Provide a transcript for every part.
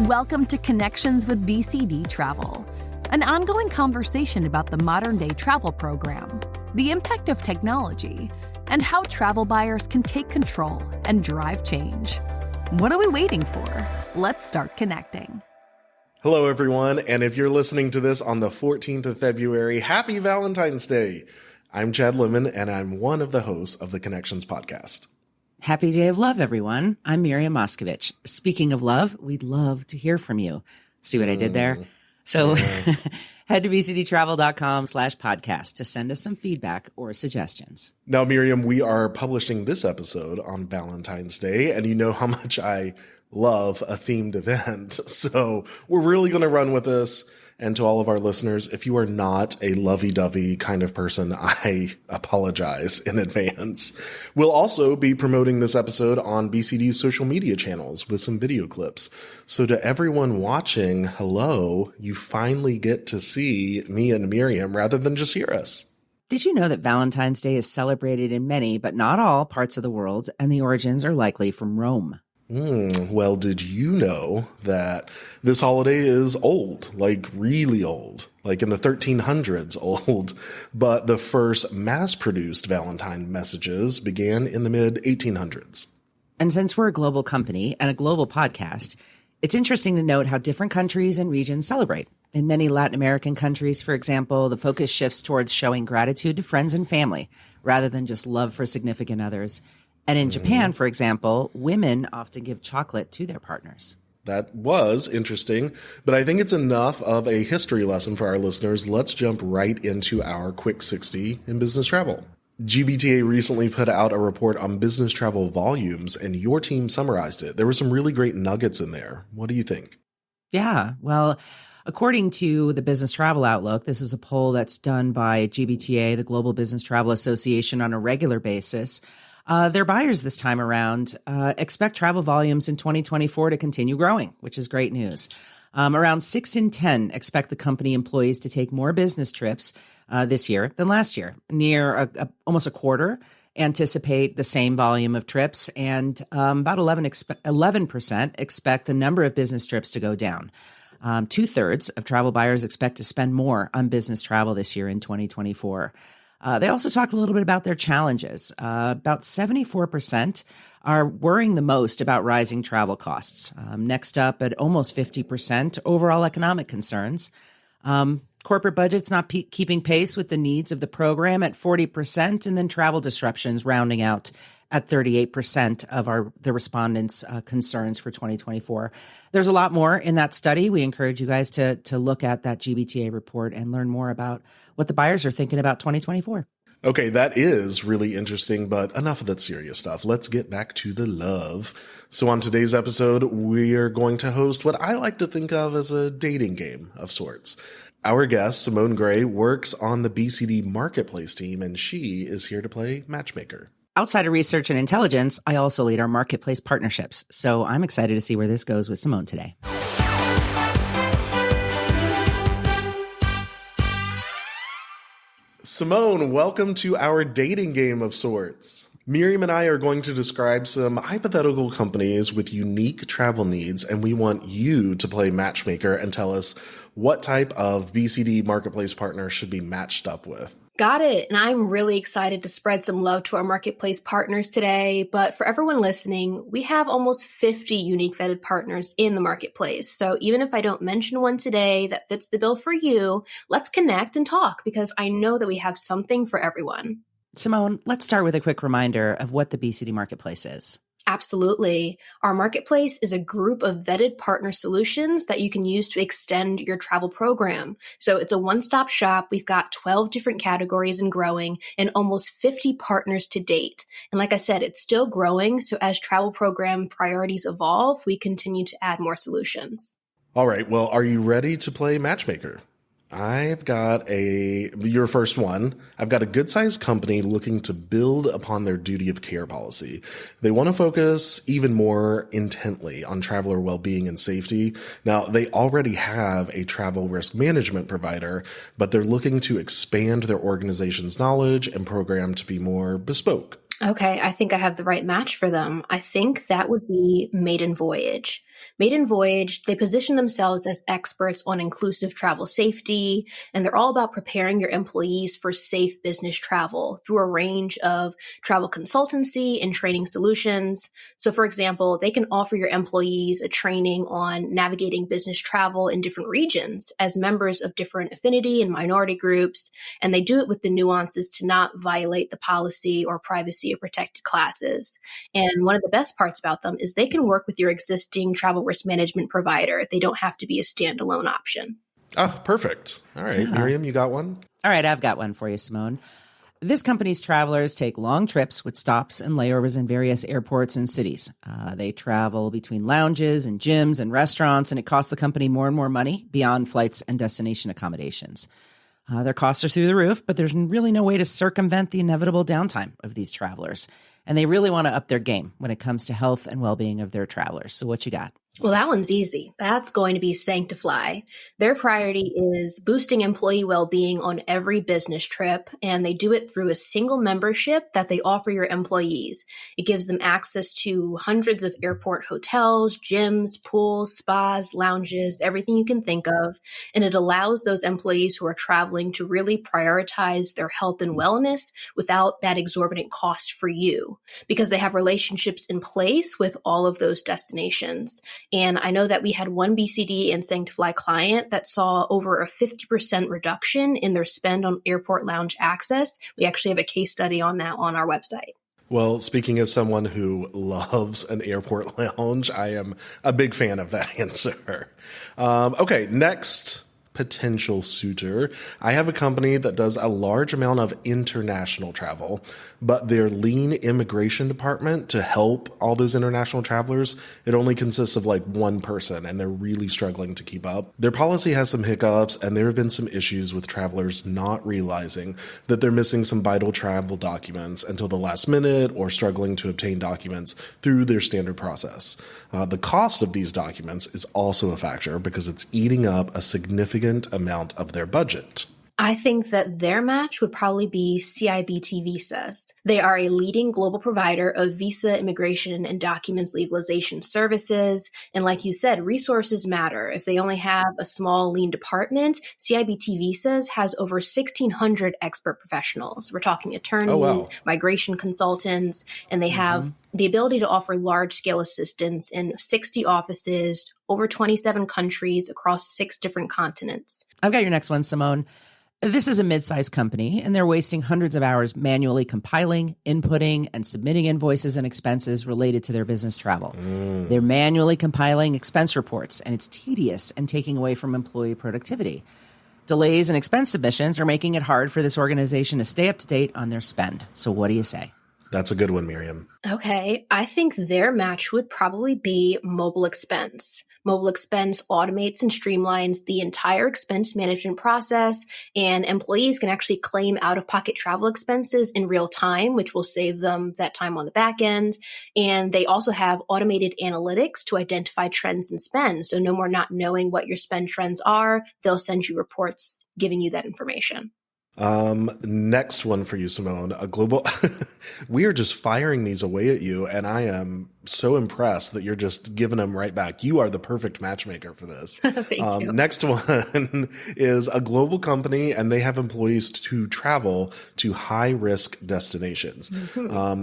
Welcome to Connections with BCD Travel, an ongoing conversation about the modern-day travel program, the impact of technology, and how travel buyers can take control and drive change. What are we waiting for? Let's start connecting. Hello, everyone, and if you're listening to this on the 14th of February, happy Valentine's Day. I'm Chad Lemon, and I'm one of the hosts of the Connections podcast. Happy Day of Love, everyone. I'm Miriam Moskovich. Speaking of love, we'd love to hear from you. See what I did there? So head to bcdtravel.com/podcast to send us some feedback or suggestions. Now, Miriam, we are publishing this episode on Valentine's Day, and you know how much I love a themed event. So we're really going to run with this. And to all of our listeners, if you are not a lovey-dovey kind of person, I apologize in advance. We'll also be promoting this episode on BCD's social media channels with some video clips. So to everyone watching, hello, you finally get to see me and Miriam rather than just hear us. Did you know that Valentine's Day is celebrated in many, but not all, parts of the world, and the origins are likely from Rome? Well, did you know that this holiday is old, like really old, like in the 1300s old, but the first mass-produced Valentine messages began in the mid-1800s. And since we're a global company and a global podcast, it's interesting to note how different countries and regions celebrate. In many Latin American countries, for example, the focus shifts towards showing gratitude to friends and family rather than just love for significant others. And in Japan, for example, women often give chocolate to their partners. That was interesting, but I think it's enough of a history lesson for our listeners. Let's jump right into our Quick 60 in business travel. GBTA recently put out a report on business travel volumes, and your team summarized it. There were some really great nuggets in there. What do you think? Yeah, well, according to the Business Travel Outlook, this is a poll that's done by GBTA, the Global Business Travel Association, on a regular basis. Their buyers this time around expect travel volumes in 2024 to continue growing, which is great news. Around 6 in 10 expect the company employees to take more business trips this year than last year. Almost a quarter anticipate the same volume of trips, and about 11% expect the number of business trips to go down. 2/3 of travel buyers expect to spend more on business travel this year in 2024. They also talked a little bit about their challenges. About 74% are worrying the most about rising travel costs. Next up at almost 50%, overall economic concerns. Corporate budgets not keeping pace with the needs of the program at 40%, and then travel disruptions rounding out at 38% of the respondents' concerns for 2024. There's a lot more in that study. We encourage you guys to look at that GBTA report and learn more about what the buyers are thinking about 2024. Okay, that is really interesting, but enough of that serious stuff. Let's get back to the love. So on today's episode, we're going to host what I like to think of as a dating game of sorts. Our guest, Simone Gray, works on the BCD Marketplace team, and she is here to play matchmaker. Outside of research and intelligence, I also lead our marketplace partnerships. So I'm excited to see where this goes with Simone today. Simone, welcome to our dating game of sorts. Miriam and I are going to describe some hypothetical companies with unique travel needs, and we want you to play matchmaker and tell us what type of BCD Marketplace partner should be matched up with. Got it. And I'm really excited to spread some love to our marketplace partners today. But for everyone listening, we have almost 50 unique vetted partners in the marketplace. So even if I don't mention one today that fits the bill for you, let's connect and talk, because I know that we have something for everyone. Simone, let's start with a quick reminder of what the BCD Marketplace is. Absolutely. Our marketplace is a group of vetted partner solutions that you can use to extend your travel program. So it's a one-stop shop. We've got 12 different categories and growing, and almost 50 partners to date. And like I said, it's still growing. So as travel program priorities evolve, we continue to add more solutions. All right. Well, are you ready to play matchmaker? I've got your first one. I've got a good-sized company looking to build upon their duty of care policy. They want to focus even more intently on traveler well-being and safety. Now, they already have a travel risk management provider, but they're looking to expand their organization's knowledge and program to be more bespoke. Okay, I think I have the right match for them. I think that would be Maiden Voyage. Maiden Voyage, they position themselves as experts on inclusive travel safety, and they're all about preparing your employees for safe business travel through a range of travel consultancy and training solutions. So, for example, they can offer your employees a training on navigating business travel in different regions as members of different affinity and minority groups, and they do it with the nuances to not violate the policy or privacy of protected classes. And one of the best parts about them is they can work with your existing travel risk management provider. They don't have to be a standalone option. Oh, perfect. All right, Yeah. Miriam, you got one? All right, I've got one for you, Simone. This company's travelers take long trips with stops and layovers in various airports and cities. They travel between lounges and gyms and restaurants, and it costs the company more and more money beyond flights and destination accommodations. Their costs are through the roof, but there's really no way to circumvent the inevitable downtime of these travelers. And they really want to up their game when it comes to health and well-being of their travelers. So what you got? Well, that one's easy. That's going to be Sanctify. Their priority is boosting employee well-being on every business trip, and they do it through a single membership that they offer your employees. It gives them access to hundreds of airport hotels, gyms, pools, spas, lounges, everything you can think of, and it allows those employees who are traveling to really prioritize their health and wellness without that exorbitant cost for you, because they have relationships in place with all of those destinations. And I know that we had one BCD and Sanctify client that saw over a 50% reduction in their spend on airport lounge access. We actually have a case study on that on our website. Well, speaking as someone who loves an airport lounge, I am a big fan of that answer. Okay, next potential suitor. I have a company that does a large amount of international travel, but their lean immigration department to help all those international travelers, it only consists of like one person, and they're really struggling to keep up. Their policy has some hiccups, and there have been some issues with travelers not realizing that they're missing some vital travel documents until the last minute, or struggling to obtain documents through their standard process. The cost of these documents is also a factor because it's eating up a significant amount of their budget. I think that their match would probably be CIBT Visas. They are a leading global provider of visa immigration and documents legalization services. And like you said, resources matter. If they only have a small, lean department, CIBT Visas has over 1,600 expert professionals. We're talking attorneys, migration consultants, and they have the ability to offer large-scale assistance in 60 offices, over 27 countries across 6 different continents. I've got your next one, Simone. This is a mid-sized company, and they're wasting hundreds of hours manually compiling, inputting, and submitting invoices and expenses related to their business travel. They're manually compiling expense reports, and it's tedious and taking away from employee productivity. Delays in expense submissions are making it hard for this organization to stay up to date on their spend. So what do you say? That's a good one, Miriam. Okay, I think their match would probably be Mobile Expense. Mobile Expense automates and streamlines the entire expense management process, and employees can actually claim out-of-pocket travel expenses in real time, which will save them that time on the back end. And they also have automated analytics to identify trends in spend. So no more not knowing what your spend trends are. They'll send you reports giving you that information. Next one for you, Simone, a global, we are just firing these away at you. And I am so impressed that you're just giving them right back. You are the perfect matchmaker for this. Thank you. Next one is a global company, and they have employees to travel to high risk destinations.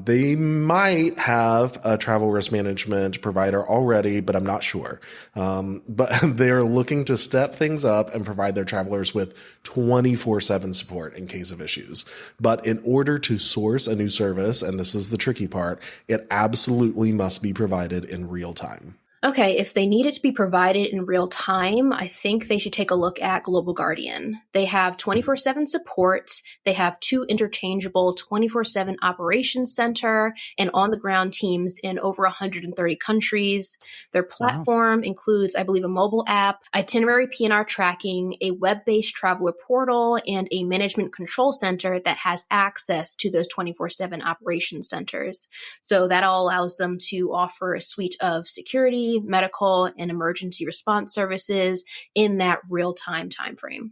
They might have a travel risk management provider already, but I'm not sure. But they're looking to step things up and provide their travelers with 24/7 support in case of issues. But in order to source a new service, and this is the tricky part, it absolutely must be provided in real time. Okay, if they need it to be provided in real time, I think they should take a look at Global Guardian. They have 24/7 support. They have 2 interchangeable 24/7 operations center and on-the-ground teams in over 130 countries. Their platform includes, I believe, a mobile app, itinerary PNR tracking, a web-based traveler portal, and a management control center that has access to those 24/7 operations centers. So that all allows them to offer a suite of security, medical, and emergency response services in that real-time time frame.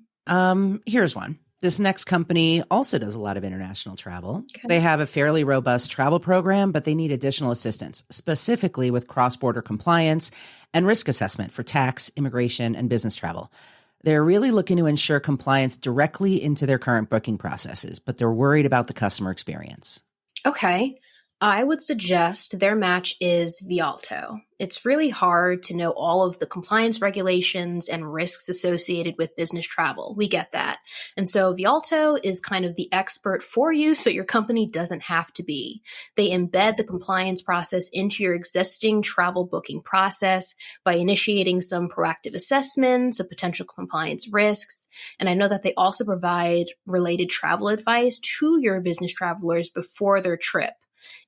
Here's one. This next company also does a lot of international travel. Okay. They have a fairly robust travel program, but they need additional assistance, specifically with cross-border compliance and risk assessment for tax, immigration, and business travel. They're really looking to ensure compliance directly into their current booking processes, but they're worried about the customer experience. Okay. I would suggest their match is Vialto. It's really hard to know all of the compliance regulations and risks associated with business travel. We get that. And so Vialto is kind of the expert for you, so your company doesn't have to be. They embed the compliance process into your existing travel booking process by initiating some proactive assessments of potential compliance risks. And I know that they also provide related travel advice to your business travelers before their trip.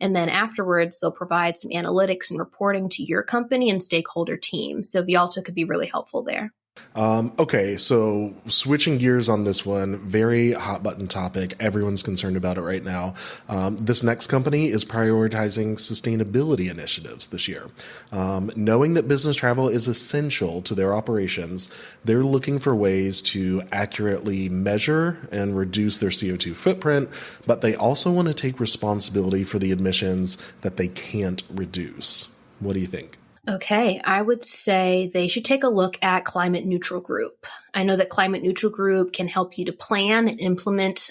And then afterwards, they'll provide some analytics and reporting to your company and stakeholder team. So Vialto could be really helpful there. Okay, so switching gears on this one, very hot button topic. Everyone's concerned about it right now. This next company is prioritizing sustainability initiatives this year. Knowing that business travel is essential to their operations, they're looking for ways to accurately measure and reduce their CO2 footprint, but they also want to take responsibility for the emissions that they can't reduce. What do you think? Okay, I would say they should take a look at Climate Neutral Group. I know that Climate Neutral Group can help you to plan and implement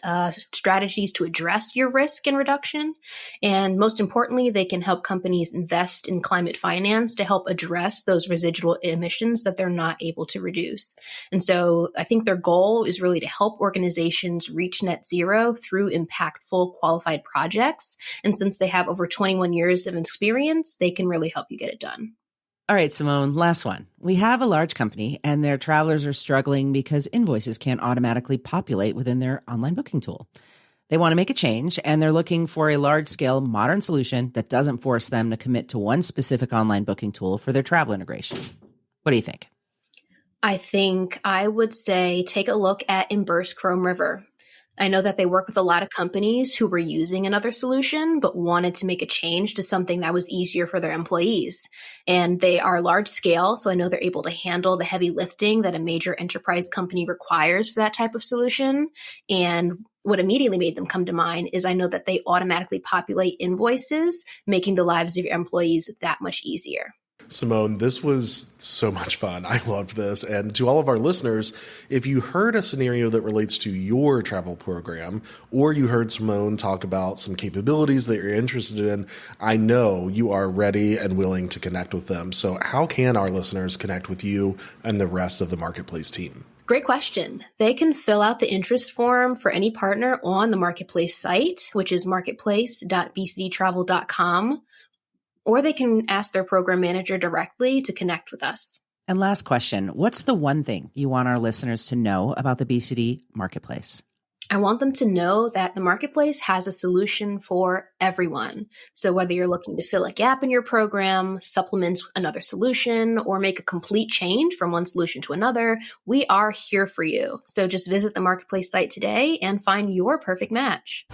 strategies to address your risk and reduction. And most importantly, they can help companies invest in climate finance to help address those residual emissions that they're not able to reduce. And so I think their goal is really to help organizations reach net zero through impactful, qualified projects. And since they have over 21 years of experience, they can really help you get it done. All right, Simone, last one. We have a large company and their travelers are struggling because invoices can't automatically populate within their online booking tool. They want to make a change and they're looking for a large-scale modern solution that doesn't force them to commit to one specific online booking tool for their travel integration. What do you think? I think I would say take a look at Emburse Chrome River. I know that they work with a lot of companies who were using another solution, but wanted to make a change to something that was easier for their employees. And they are large scale, so I know they're able to handle the heavy lifting that a major enterprise company requires for that type of solution. And what immediately made them come to mind is I know that they automatically populate invoices, making the lives of your employees that much easier. Simone, this was so much fun. I loved this. And to all of our listeners, if you heard a scenario that relates to your travel program, or you heard Simone talk about some capabilities that you're interested in, I know you are ready and willing to connect with them. So how can our listeners connect with you and the rest of the Marketplace team? Great question. They can fill out the interest form for any partner on the Marketplace site, which is marketplace.bcdtravel.com. Or they can ask their program manager directly to connect with us. And last question, what's the one thing you want our listeners to know about the BCD Marketplace? I want them to know that the Marketplace has a solution for everyone. So whether you're looking to fill a gap in your program, supplement another solution, or make a complete change from one solution to another, we are here for you. So just visit the Marketplace site today and find your perfect match.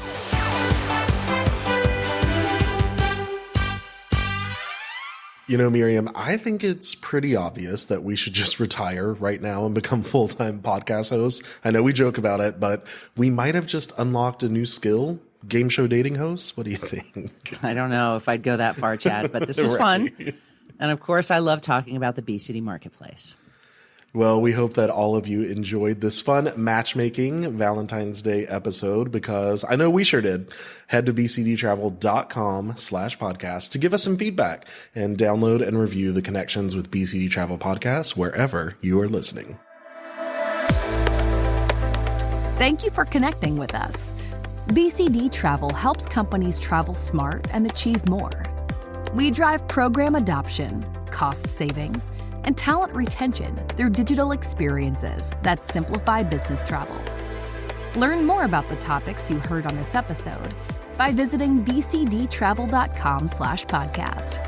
You know, Miriam, I think it's pretty obvious that we should just retire right now and become full-time podcast hosts. I know we joke about it, but we might have just unlocked a new skill, game show dating hosts. What do you think? I don't know if I'd go that far, Chad, but this was fun. And of course, I love talking about the BCD Marketplace. Well, we hope that all of you enjoyed this fun matchmaking Valentine's Day episode, because I know we sure did. Head to bcdtravel.com/podcast to give us some feedback and download and review the Connections with BCD Travel podcast wherever you are listening. Thank you for connecting with us. BCD Travel helps companies travel smart and achieve more. We drive program adoption, cost savings, and talent retention through digital experiences that simplify business travel. Learn more about the topics you heard on this episode by visiting bcdtravel.com/podcast.